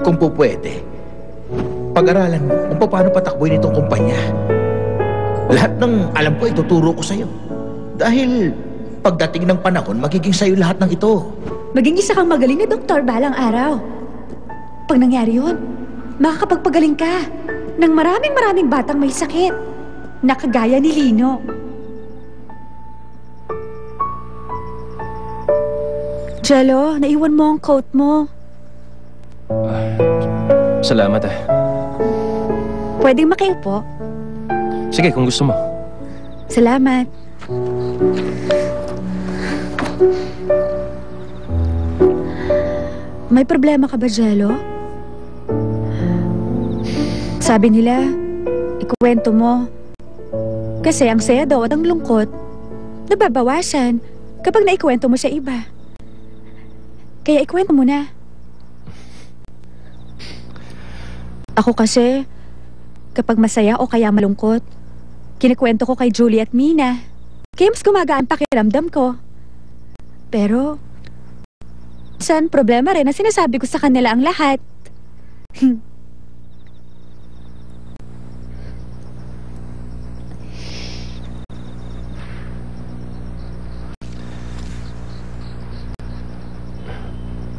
kung po pwede, pag-aralan mo kung paano patakbuhin itong kumpanya. Lahat ng alam ko ituturo ko sa'yo. Dahil pagdating ng panahon, magiging sa'yo lahat ng ito. Maging isa kang magaling na doktor balang araw. Pag nangyari yun, makakapagpagaling ka ng maraming batang may sakit na kagaya ni Lino. Jello, naiwan mo ang coat mo. Salamat Pwedeng makiupo? Sige, kung gusto mo. Salamat. May problema ka ba, Jello? Sabi nila, ikuwento mo. Kasi ang saya daw at ang lungkot, nababawasan kapag naikuwento mo sa iba. Kaya ikuwento mo na. Ako kasi, kapag masaya o kaya malungkot, kinikwento ko kay Julie at Mina. Kaya mas gumagaan pakiramdam ko. Pero, minsan problema rin na sinasabi ko sa kanila ang lahat.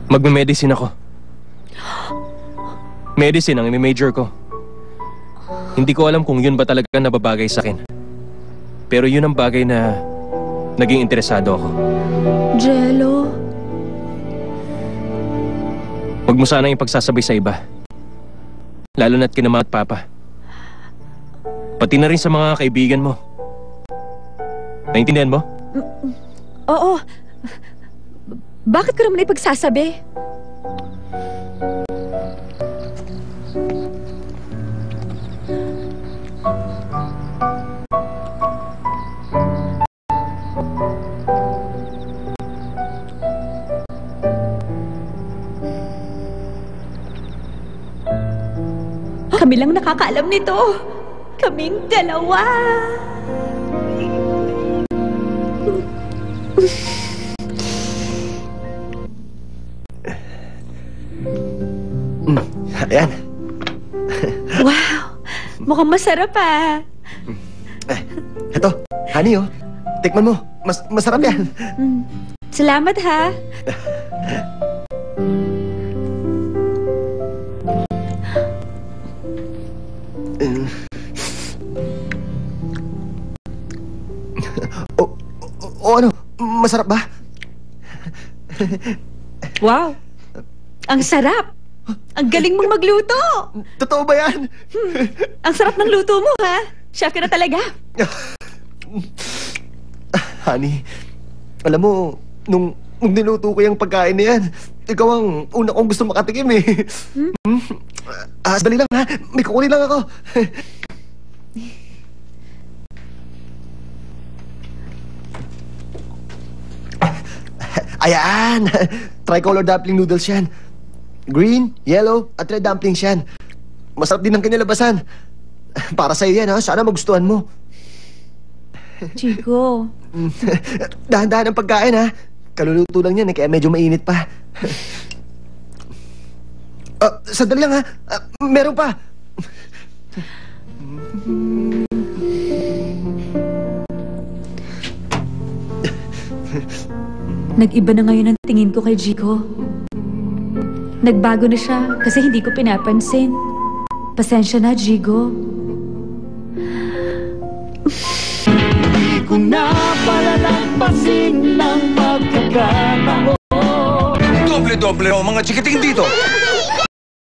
Magme-medicine ako. Medicine ang i-major ko. Hindi ko alam kung yun ba talaga nababagay sa akin. Pero yun ang bagay na naging interesado ako. Jello. Huwag mo sanang ipagsasabay sa iba. Lalo na't kina Mama at Papa. Pati na rin sa mga kaibigan mo. Naintindihan mo? Oo. Bakit ko naman ipagsasabi? Kami lang nakakaalam nito. Kaming dalawa. Ayan. Wow! Mukhang masarap Eto, honey tikman mo. Masarap yan. Salamat ha. Ano? Masarap ba? Wow! Ang sarap! Ang galing mong magluto! Totoo ba yan? Ang sarap ng luto mo, ha? Chef ka na talaga. Honey, alam mo, nung niluto ko yung pagkain na yan, ikaw ang una kong gusto makatikim Sandali lang ha, may kukunin lang ako. Ayan! Tricolor dumpling noodles yan. Green, yellow, at red dumplings yan. Masarap din ang kanilabasan. Para sa'yo yan, ha? Sana magustuhan mo. Chico. Dahan-dahan ang pagkain, ha? Kaluluto lang yan, kaya medyo mainit pa. Sandali lang, ha? Meron pa. Nag-iba na ngayon ang tingin ko kay Chico. Nagbago na siya kasi hindi ko pinapansin. Pasensya na, Jigo. Hindi ko na palalampasin ng pagkakataon. Doble-doble o mga chikiting dito.